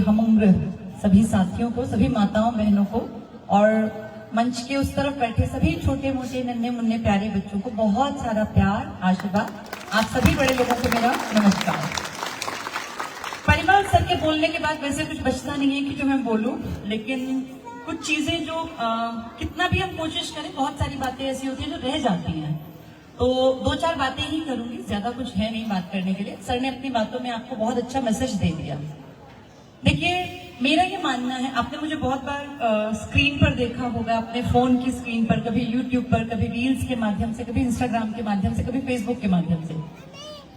हम उम्र सभी साथियों को, सभी माताओं बहनों को और मंच के उस तरफ बैठे सभी छोटे मोटे नन्हे मुन्ने प्यारे बच्चों को बहुत सारा प्यार, आशीर्वाद। आप सभी बड़े लोगों को मेरा नमस्कार। परिमल सर के बोलने के बाद वैसे कुछ बचता नहीं है कि जो मैं बोलूं, लेकिन कुछ चीजें जो कितना भी हम कोशिश करें, बहुत सारी बातें ऐसी होती हैं जो रह जाती हैं। तो दो चार बातें ही करूंगी, ज्यादा कुछ है नहीं बात करने के लिए। सर ने अपनी बातों में आपको बहुत अच्छा मैसेज दे दिया। देखिए, मेरा ये मानना है, आपने मुझे बहुत बार स्क्रीन पर देखा होगा, अपने फोन की स्क्रीन पर, कभी यूट्यूब पर, कभी रील्स के माध्यम से, कभी इंस्टाग्राम के माध्यम से, कभी फेसबुक के माध्यम से।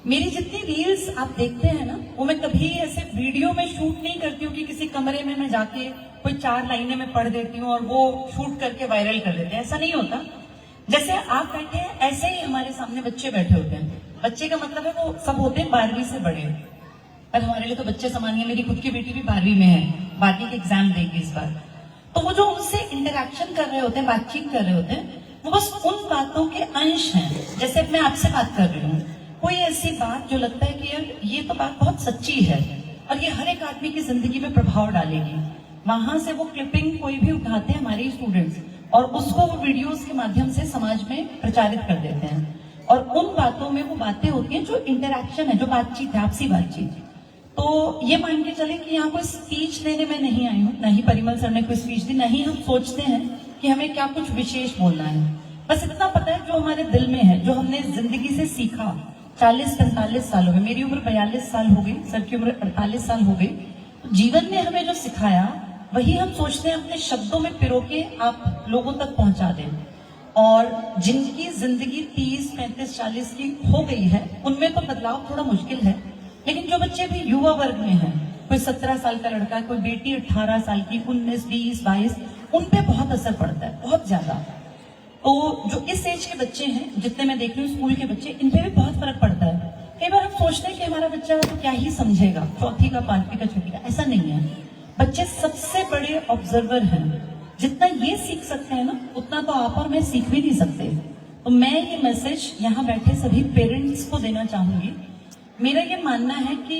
मेरी जितनी रील्स आप देखते हैं ना, वो मैं कभी ऐसे वीडियो में शूट नहीं करती हूँ कि किसी कमरे में मैं जाके कोई 4 लाइनें मैं पढ़ देती हूँ और वो शूट करके वायरल कर देते हैं। ऐसा नहीं होता। जैसे आप बैठे हैं, ऐसे ही हमारे सामने बच्चे बैठे होते हैं। बच्चे का मतलब है वो सब होते हैं 12वीं से बड़े, और हमारे लिए तो बच्चे समान है। मेरी खुद की बेटी भी 12वीं में है, 12वीं के एग्जाम देगी इस बार। तो वो जो उनसे इंटरेक्शन कर रहे होते हैं, बातचीत कर रहे होते हैं, वो बस उन बातों के अंश हैं। जैसे मैं आपसे बात कर रही हूँ, कोई ऐसी बात जो लगता है कि यार ये तो बात बहुत सच्ची है और ये हर एक आदमी की जिंदगी में प्रभाव डालेगी, वहां से वो क्लिपिंग कोई भी उठाते हैं हमारे स्टूडेंट्स और उसको वो वीडियोस के माध्यम से समाज में प्रचारित कर देते हैं। और उन बातों में वो बातें होती हैं जो इंटरेक्शन है, जो बातचीत है, आपसी बातचीत। तो ये मान के चले कि यहाँ कोई स्पीच देने में नहीं आई हूँ, ना ही परिमल सर ने कोई स्पीच दी, ना ही हम सोचते हैं कि हमें क्या कुछ विशेष बोलना है। बस इतना पता है जो हमारे दिल में है, जो हमने जिंदगी से सीखा 40-45 सालों में। मेरी उम्र 42 साल हो गई, सर की उम्र 48 साल हो गई। तो जीवन ने हमें जो सिखाया वही हम सोचते हैं अपने शब्दों में पिरो के आप लोगों तक पहुंचा दें। और जिनकी जिंदगी 30, 35, 40 की हो गई है, उनमें तो बदलाव थोड़ा मुश्किल है। लेकिन जो बच्चे भी युवा वर्ग में हैं, कोई 17 साल का लड़का, कोई बेटी 18 साल की, 19, 20, 22, उन पे बहुत असर पड़ता है, बहुत ज्यादा। तो जो इस एज के बच्चे हैं, जितने मैं देख रही हूँ स्कूल के बच्चे, इन पे भी बहुत फर्क पड़ता है। कई बार हम सोचते हैं कि हमारा बच्चा तो क्या ही समझेगा, चौथी का, 5वीं का, 6वीं का। ऐसा नहीं है। बच्चे सबसे बड़े ऑब्जर्वर हैं। जितना ये सीख सकते हैं ना, उतना तो आप और मैं सीख भी नहीं सकते। तो मैं ये मैसेज यहाँ बैठे सभी पेरेंट्स को देना चाहूंगी। मेरा ये मानना है कि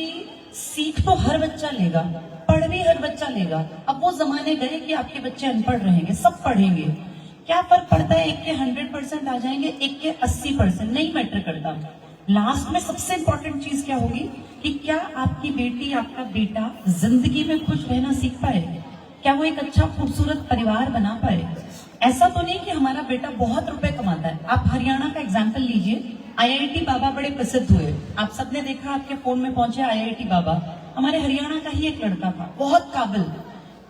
सीख तो हर बच्चा लेगा, पढ़ भी हर बच्चा लेगा। अब वो जमाने गए कि आपके बच्चे अनपढ़ रहेंगे, सब पढ़ेंगे। क्या फर्क पड़ता है, एक के 100% आ जाएंगे, एक के 80%, नहीं मैटर करता। लास्ट में सबसे इंपॉर्टेंट चीज क्या होगी कि क्या आपकी बेटी, आपका बेटा जिंदगी में खुश रहना सीख पाए, क्या वो एक अच्छा खूबसूरत परिवार बना पाए। ऐसा तो नहीं कि हमारा बेटा बहुत रुपए कमाता है। आप हरियाणा का एग्जाम्पल लीजिए, IIT बाबा बड़े प्रसिद्ध हुए, आप सबने देखा, आपके फोन में पहुंचे IIT बाबा। हमारे हरियाणा का ही एक लड़का था, बहुत काबिल,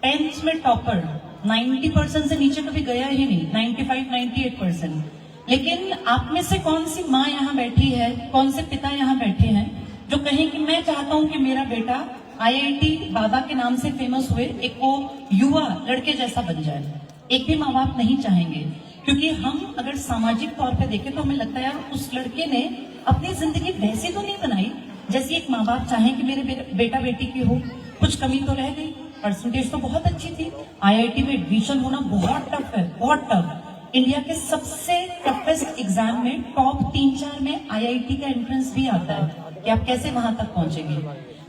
10th में टॉपर, 90% से नीचे कभी गया ही नहीं, 95, 98%। लेकिन आप में से कौन सी माँ यहाँ बैठी है, कौन से पिता यहाँ बैठे हैं जो कहें कि मैं चाहता हूं कि मेरा बेटा IIT बाबा के नाम से फेमस हुए, एक वो युवा लड़के जैसा बन जाए। एक भी माँ बाप नहीं चाहेंगे, क्योंकि हम अगर सामाजिक तौर पे देखें तो हमें लगता है यार उस लड़के ने अपनी जिंदगी वैसी तो नहीं बनाई जैसी एक माँ बाप चाहें कि मेरे बेटा बेटी की हो। कुछ कमी तो रह गई, परसेंटेज तो बहुत अच्छी थी, IIT में एडमिशन होना बहुत टफ है, बहुत टफ। इंडिया के सबसे टफेस्ट एग्जाम में टॉप 3-4 में IIT का एंट्रेंस भी आता है कि आप कैसे वहां तक पहुंचेंगे।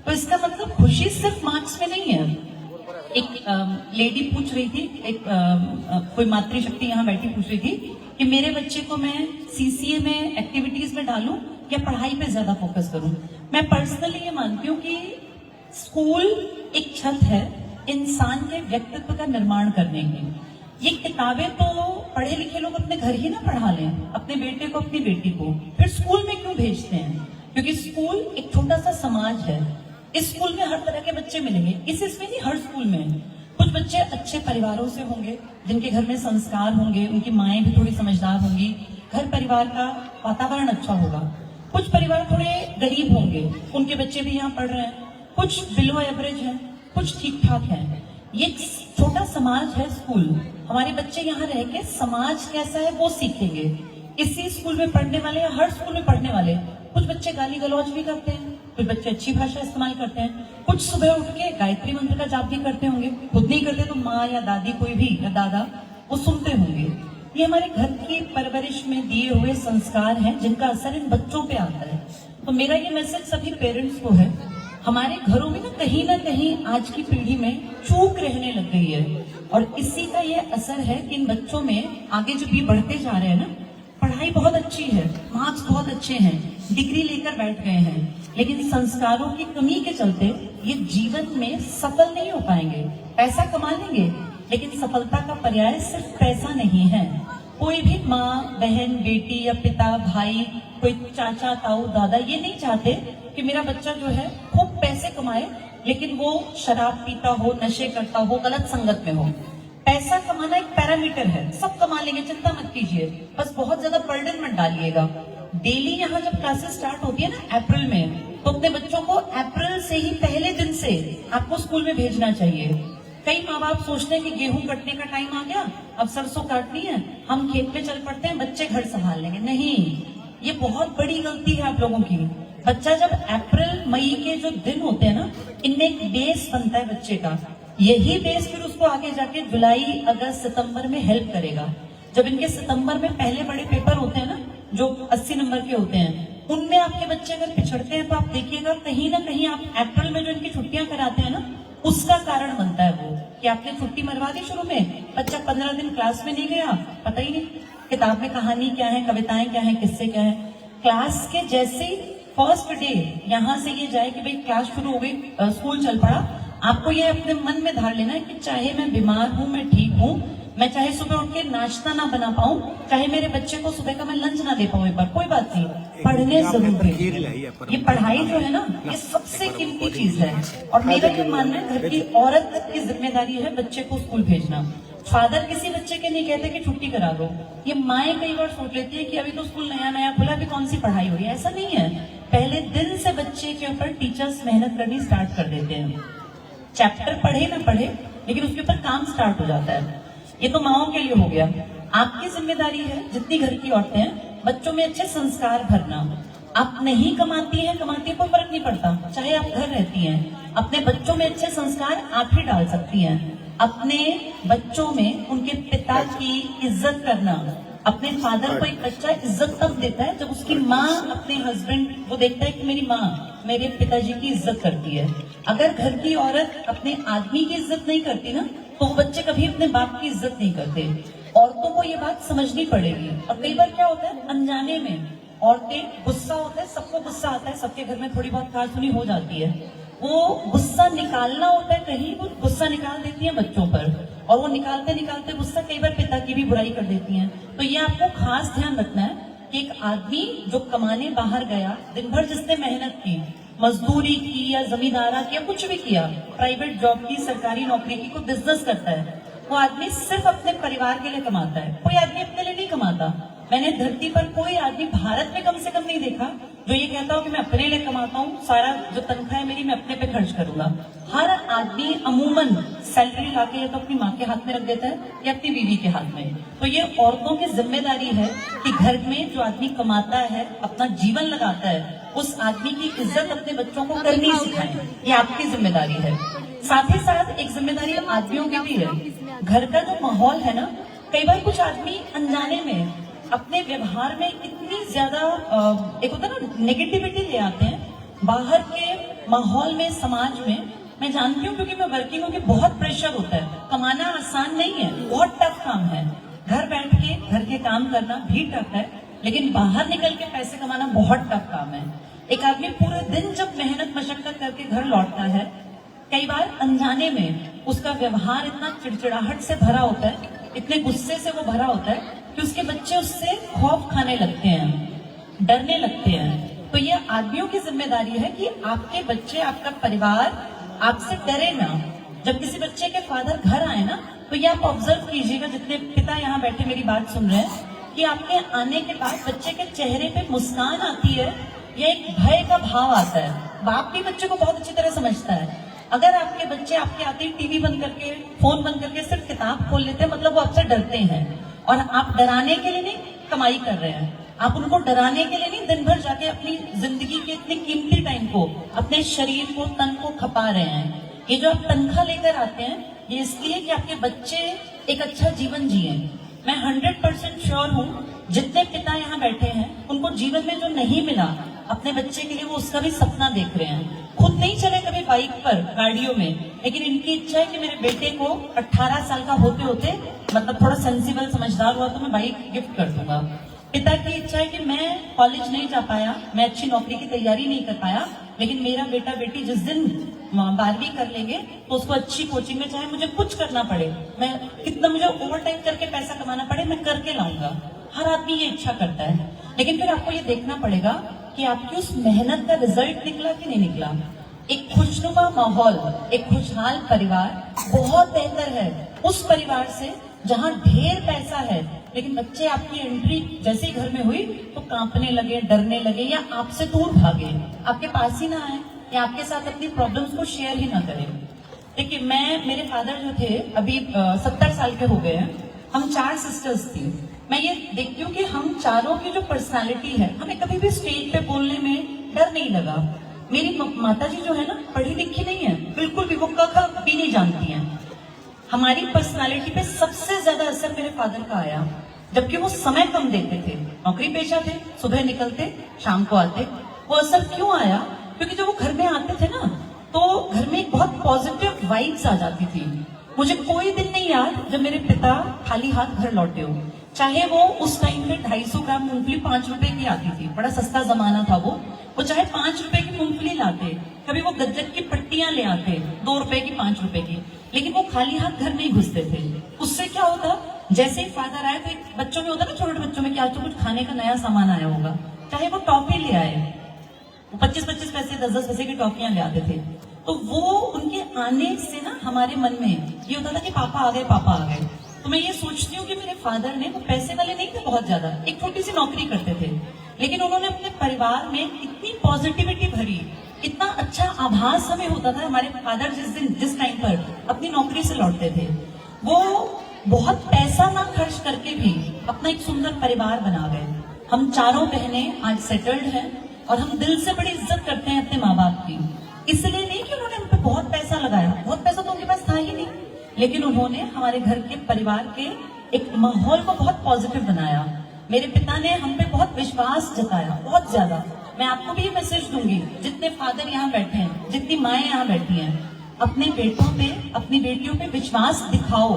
तो इसका मतलब खुशी सिर्फ मार्क्स में नहीं है। एक लेडी पूछ रही थी, एक कोई मातृशक्ति यहाँ बैठी पूछ रही थी कि मेरे बच्चे को मैं CCA में एक्टिविटीज में डालूं या पढ़ाई पे ज्यादा फोकस करूं। मैं पर्सनली ये मानती हूँ कि स्कूल एक छत है इंसान के व्यक्तित्व का निर्माण करने की। ये किताबें तो पढ़े लिखे लोग अपने घर ही ना पढ़ा लें, अपने बेटे को, अपनी बेटी को, फिर स्कूल में क्यों भेजते हैं? क्योंकि स्कूल एक छोटा सा समाज है। इस स्कूल में हर तरह के बच्चे मिलेंगे, इसमें नहीं, हर स्कूल में। कुछ बच्चे अच्छे परिवारों से होंगे, जिनके घर में संस्कार होंगे, उनकी माएं भी थोड़ी समझदार होंगी, घर परिवार का वातावरण अच्छा होगा। कुछ परिवार थोड़े गरीब होंगे, उनके बच्चे भी यहाँ पढ़ रहे हैं। कुछ बिलो एवरेज हैं, कुछ ठीक ठाक हैं। ये छोटा समाज है स्कूल। हमारे बच्चे यहाँ रह के समाज कैसा है वो सीखेंगे। इसी स्कूल में पढ़ने वाले या हर स्कूल में पढ़ने वाले, कुछ बच्चे गाली गलौज भी करते हैं, कुछ बच्चे अच्छी भाषा इस्तेमाल करते हैं, कुछ सुबह उठ के गायत्री मंत्र का जाप भी करते होंगे। खुद नहीं करते तो माँ या दादी, कोई भी, या दादा, वो सुनते होंगे। ये हमारे घर की परवरिश में दिए हुए संस्कार हैं जिनका असर इन बच्चों पे आता है। तो मेरा ये मैसेज सभी पेरेंट्स को है, हमारे घरों में ना कहीं आज की पीढ़ी में चूक रहने लग गई है, और इसी का ये असर है कि इन बच्चों में आगे जो भी बढ़ते जा रहे हैं ना, पढ़ाई बहुत अच्छी है, मार्क्स बहुत अच्छे हैं, डिग्री लेकर बैठ गए हैं, लेकिन संस्कारों की कमी के चलते ये जीवन में सफल नहीं हो पाएंगे। पैसा कमा लेंगे, लेकिन सफलता का पर्याय सिर्फ पैसा नहीं है। कोई भी माँ, बहन, बेटी या पिता, भाई, कोई चाचा, ताऊ, दादा ये नहीं चाहते कि मेरा बच्चा जो है खूब पैसे कमाए, लेकिन वो शराब पीता हो, नशे करता हो, गलत संगत में हो। पैसा कमाना एक पैरामीटर है, सब कमा लेंगे, चिंता मत कीजिए, बस बहुत ज्यादा बर्डन मत डालिएगा। डेली यहाँ जब क्लासेस स्टार्ट होती है ना अप्रैल में, तो अपने बच्चों को अप्रैल से ही पहले दिन से आपको स्कूल में भेजना चाहिए। कई माँ बाप सोचते हैं कि गेहूं कटने का टाइम आ गया, अब सरसों काटनी है, हम खेत में चल पड़ते हैं, बच्चे घर संभाल लेंगे। नहीं, ये बहुत बड़ी गलती है आप लोगों की। बच्चा जब अप्रैल मई के जो दिन होते हैं ना, इनमें एक बेस बनता है बच्चे का, यही बेस फिर उसको आगे जाके जुलाई, अगस्त, सितंबर में हेल्प करेगा। जब इनके सितंबर में पहले बड़े पेपर होते हैं ना, जो 80 नंबर के होते हैं, उनमें आपके बच्चे अगर पिछड़ते हैं तो आप देखिएगा कहीं ना कहीं आप अप्रैल में जो इनकी छुट्टियां कराते हैं ना, उसका कारण बनता है वो कि आपने छुट्टी मरवा दी शुरू में, बच्चा 15 दिन क्लास में नहीं गया, पता ही नहीं किताब में कहानी क्या है, कविताएं क्या है, किस्से क्या है। क्लास के जैसे ही फर्स्ट डे यहाँ से ये जाए कि भाई क्लास शुरू हो गई, स्कूल चल पड़ा, आपको ये अपने मन में धार लेना है कि चाहे मैं बीमार हूँ, मैं ठीक हूँ, मैं चाहे सुबह उठ के नाश्ता ना बना पाऊं, चाहे मेरे बच्चे को सुबह का मैं लंच ना दे पाऊं, एक बार कोई बात नहीं, पढ़ने जरूर भेजिए। ये पढ़ाई जो है ना, ये सबसे कीमती चीज है। और मेरा ये मानना है, घर की औरत की जिम्मेदारी है बच्चे को स्कूल भेजना। फादर किसी बच्चे के नहीं कहते कि छुट्टी करा दो। ये माएं कई बार सोच लेती है कि अभी तो स्कूल नया नया खुला, अभी कौन सी पढ़ाई हो रही है। ऐसा नहीं है, पहले दिन से बच्चे के ऊपर टीचर्स मेहनत करनी स्टार्ट कर देते हैं। चैप्टर पढ़े ना पढ़े, लेकिन उसके ऊपर काम स्टार्ट हो जाता है। ये तो माओं के लिए हो गया। आपकी जिम्मेदारी है, जितनी घर की औरतें हैं, बच्चों में अच्छे संस्कार भरना। आप नहीं कमाती हैं, कोई फर्क नहीं पड़ता, चाहे आप घर रहती हैं, अपने बच्चों में अच्छे संस्कार आप ही डाल सकती हैं। अपने बच्चों में उनके पिता की इज्जत करना। अपने फादर को एक बच्चा इज्जत तब देता है जब उसकी माँ, अपने हस्बैंड, वो देखता है कि मेरी माँ मेरे पिताजी की इज्जत करती है। अगर घर की औरत अपने आदमी की इज्जत नहीं करती ना, तो वो बच्चे कभी अपने बाप की इज्जत नहीं करते। औरतों को ये बात समझनी पड़ेगी। और कई बार क्या होता है, अनजाने में औरतें, गुस्सा होता है, सबको गुस्सा आता है, सबके घर में थोड़ी बहुत कहासुनी हो जाती है, वो गुस्सा निकालना होता है कहीं, वो गुस्सा निकाल देती है बच्चों पर, और वो निकालते निकालते गुस्सा कई बार पिता की भी बुराई कर देती हैं। तो ये आपको खास ध्यान रखना है कि एक आदमी जो कमाने बाहर गया, दिन भर जिसने मेहनत की, मजदूरी की या जमींदारा की या कुछ भी किया, प्राइवेट जॉब की, सरकारी नौकरी की, कोई बिजनेस करता है, वो आदमी सिर्फ अपने परिवार के लिए कमाता है। कोई आदमी अपने लिए नहीं कमाता। मैंने धरती पर कोई आदमी भारत में कम से कम नहीं देखा जो ये कहता हो कि मैं अपने लिए कमाता हूँ, सारा जो तनख्वाह है मेरी मैं अपने पे खर्च करूंगा। हर आदमी अमूमन सैलरी लाके या तो अपनी माँ के हाथ में रख देता है या अपनी बीवी के हाथ में। तो ये औरतों की जिम्मेदारी है कि घर में जो आदमी कमाता है, अपना जीवन लगाता है, उस आदमी की इज्जत अपने बच्चों को करनी सिखाएं। ये आपकी जिम्मेदारी है। साथ ही साथ एक जिम्मेदारी आदमियों की भी है। घर का जो माहौल है ना, कई बार कुछ आदमी अनजाने में अपने व्यवहार में इतनी ज्यादा एक होता है ना, नेगेटिविटी ले आते हैं बाहर के माहौल में, समाज में। मैं जानती हूँ क्योंकि मैं वर्किंग हूँ कि बहुत प्रेशर होता है, कमाना आसान नहीं है, बहुत टफ काम है। घर बैठ के घर के काम करना भी टफ है, लेकिन बाहर निकल के पैसे कमाना बहुत टफ काम है। एक आदमी पूरे दिन जब मेहनत मशक्कत करके घर लौटता है, कई बार अनजाने में उसका व्यवहार इतना चिड़चिड़ाहट से भरा होता है, इतने गुस्से से वो भरा होता है कि उसके बच्चे उससे खौफ खाने लगते हैं, डरने लगते हैं। तो ये आदमियों की जिम्मेदारी है कि आपके बच्चे, आपका परिवार आपसे डरे ना। जब किसी बच्चे के फादर घर आए ना, तो ये आप ऑब्जर्व कीजिएगा, जितने पिता यहाँ बैठे मेरी बात सुन रहे हैं, कि आपके आने के बाद बच्चे के चेहरे पे मुस्कान आती है या एक भय का भाव आता है। बाप भी बच्चे को बहुत अच्छी तरह समझता है। अगर आपके बच्चे आपके आते ही टीवी बंद करके, फोन बंद करके सिर्फ किताब खोल लेते हैं, मतलब वो आपसे डरते हैं। और आप डराने के लिए नहीं कमाई कर रहे हैं, आप उनको डराने के लिए नहीं दिन भर जाके अपनी जिंदगी के इतने कीमती टाइम को, अपने शरीर को, तन को खपा रहे हैं। ये जो आप तनख्वाह लेकर आते हैं, ये इसलिए कि आपके बच्चे एक अच्छा जीवन जिए। मैं 100% श्योर हूँ, जितने पिता यहाँ बैठे हैं उनको जीवन में जो नहीं मिला अपने बच्चे के लिए वो उसका भी सपना देख रहे हैं। खुद नहीं चले कभी बाइक पर, गाड़ियों में, लेकिन इनकी इच्छा है कि मेरे बेटे को 18 साल का होते होते, मतलब थोड़ा सेंसिबल समझदार हुआ तो मैं बाइक गिफ्ट कर दूंगा। पिता की इच्छा है कि मैं कॉलेज नहीं जा पाया, मैं अच्छी नौकरी की तैयारी नहीं कर पाया, लेकिन मेरा बेटा बेटी जिस दिन 12वीं कर लेंगे तो उसको अच्छी कोचिंग में, चाहे मुझे कुछ करना पड़े, मैं कितना मुझे ओवर टाइम करके पैसा कमाना पड़े, मैं करके लाऊंगा। हर आदमी ये इच्छा करता है, लेकिन फिर आपको ये देखना पड़ेगा कि आपकी उस मेहनत का रिजल्ट निकला कि नहीं निकला। एक खुशनुमा माहौल, एक खुशहाल परिवार बहुत बेहतर है उस परिवार से जहां ढेर पैसा है, लेकिन बच्चे आपकी एंट्री जैसे ही घर में हुई तो कांपने लगे, डरने लगे, या आपसे दूर भागे, आपके पास ही ना आए, या आपके साथ अपनी प्रॉब्लम्स को शेयर ही ना करें। देखिए, मेरे फादर जो थे अभी 70 साल के हो गए हैं, हम 4 सिस्टर्स थी। मैं ये देखती हूँ कि हम चारों की जो पर्सनालिटी है, हमें कभी भी स्टेज पे बोलने में डर नहीं लगा। मेरी माता जी जो है ना, पढ़ी लिखी नहीं है बिल्कुल भी, वो क ख भी नहीं जानती हैं। हमारी पर्सनालिटी पे सबसे ज्यादा असर मेरे फादर का आया, जबकि वो समय कम देते थे, नौकरी पेशा थे, सुबह निकलते शाम को आते। वो असर क्यों आया? क्योंकि जब वो घर में आते थे ना, तो घर में एक बहुत पॉजिटिव वाइब्स आ जाती थी। मुझे कोई दिन नहीं याद जब मेरे पिता खाली हाथ घर लौटे हो, चाहे वो उस टाइम में 250 ग्राम मूंगफली 5 रुपए की आती थी, बड़ा सस्ता जमाना था वो चाहे 5 रुपए की मूंगफली लाते, कभी वो गज्जक की पट्टियां ले आते 2 रुपए की, 5 रुपए की, लेकिन वो खाली हाथ घर नहीं घुसते थे। उससे क्या होता, जैसे ही फादर आए तो एक बच्चों में होता ना, छोटे बच्चों में, कि आज तो कुछ खाने का नया सामान आया होगा, चाहे वो टॉफी ले आए, वो 25-25 पैसे 10-10 पैसे की टॉफियां ले आते थे, तो वो उनके आने से ना हमारे मन में ये होता था कि पापा आ गए, पापा आ गए। तो मैं ये सोचती हूँ कि मेरे फादर ने, वो पैसे वाले नहीं थे बहुत ज्यादा, एक छोटी सी नौकरी करते थे, लेकिन उन्होंने अपने परिवार में इतनी पॉजिटिविटी भरी, इतना अच्छा आभास हमें होता था। हमारे फादर जिस टाइम पर अपनी नौकरी से लौटते थे, वो बहुत पैसा ना खर्च करके भी अपना एक सुंदर परिवार बना गए। हम चारों बहनें आज सेटल्ड हैं और हम दिल से बड़ी इज्जत करते हैं अपने माँ बाप की। इसलिए नहीं कि उन्होंने हम पे बहुत पैसा लगाया, बहुत पैसा तो उनके पास था ही नहीं, लेकिन उन्होंने हमारे घर के परिवार के एक माहौल को बहुत पॉजिटिव बनाया। मेरे पिता ने हम पे बहुत विश्वास जताया, बहुत ज्यादा। मैं आपको भी ये मैसेज दूंगी, जितने फादर यहाँ बैठे हैं, जितनी माएं यहाँ बैठी हैं, अपने बेटों पे, अपनी बेटियों पे विश्वास दिखाओ।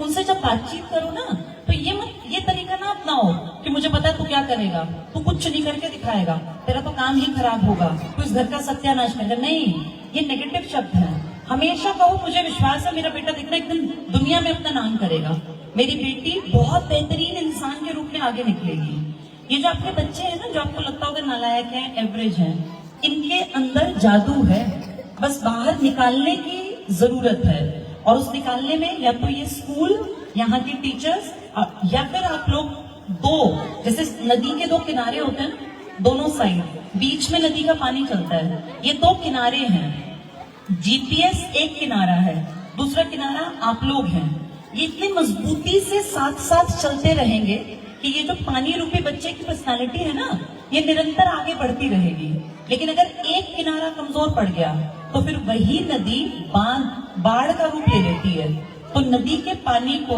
उनसे जब बातचीत करो ना, तो ये तरीका ना अपनाओ कि मुझे पता है तू क्या करेगा, तू कुछ नहीं करके दिखाएगा, तेरा तो काम ही खराब होगा, तू इस घर का सत्यानाश करेगा। नहीं, ये नेगेटिव शब्द है। हमेशा कहो मुझे विश्वास है मेरा बेटा दिख रहा है, एक दिन दुनिया में अपना नाम करेगा, मेरी बेटी बहुत बेहतरीन इंसान के रूप में आगे निकलेगी। ये जो आपके बच्चे हैं ना, जो आपको लगता होगा नालायक हैं, एवरेज हैं, इनके अंदर जादू है, बस बाहर निकालने की जरूरत है। और उस निकालने में या तो ये स्कूल, यहाँ के टीचर्स, या फिर आप लोग दो, जैसे नदी के 2 किनारे होते हैं ना, दोनों साइड बीच में नदी का पानी चलता है, ये 2 किनारे हैं। जीपीएस एक किनारा है, दूसरा किनारा आप लोग हैं। ये इतनी मजबूती से साथ साथ चलते रहेंगे कि ये जो पानी रूपी बच्चे की पर्सनालिटी है ना, ये निरंतर आगे बढ़ती रहेगी। लेकिन अगर एक किनारा कमजोर पड़ गया तो फिर वही नदी बाढ़ का रूप ले लेती है। तो नदी के पानी को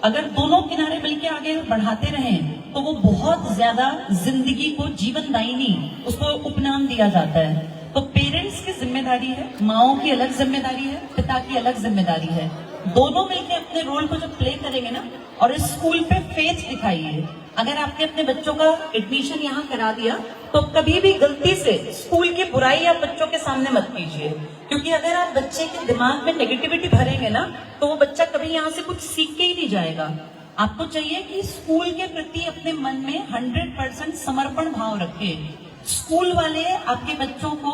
अगर दोनों किनारे मिलकर आगे बढ़ाते रहें तो वो बहुत ज्यादा जिंदगी को जीवनदायिनी, उसको उपनाम दिया जाता है। तो पेरेंट्स की जिम्मेदारी है, माओं की अलग जिम्मेदारी है, पिता की अलग जिम्मेदारी है। दोनों मिलकर अपने रोल को जब प्ले करेंगे ना, और इस स्कूल पे फेथ दिखाइए। अगर आपने अपने बच्चों का एडमिशन यहाँ करा दिया तो कभी भी गलती से स्कूल की बुराई आप बच्चों के सामने मत कीजिए, क्योंकि अगर आप बच्चे के दिमाग में नेगेटिविटी भरेंगे ना, तो वो बच्चा कभी यहाँ से कुछ सीख के ही नहीं जाएगा। आपको चाहिए कि स्कूल के प्रति अपने मन में 100% समर्पण भाव रखें। स्कूल वाले आपके बच्चों को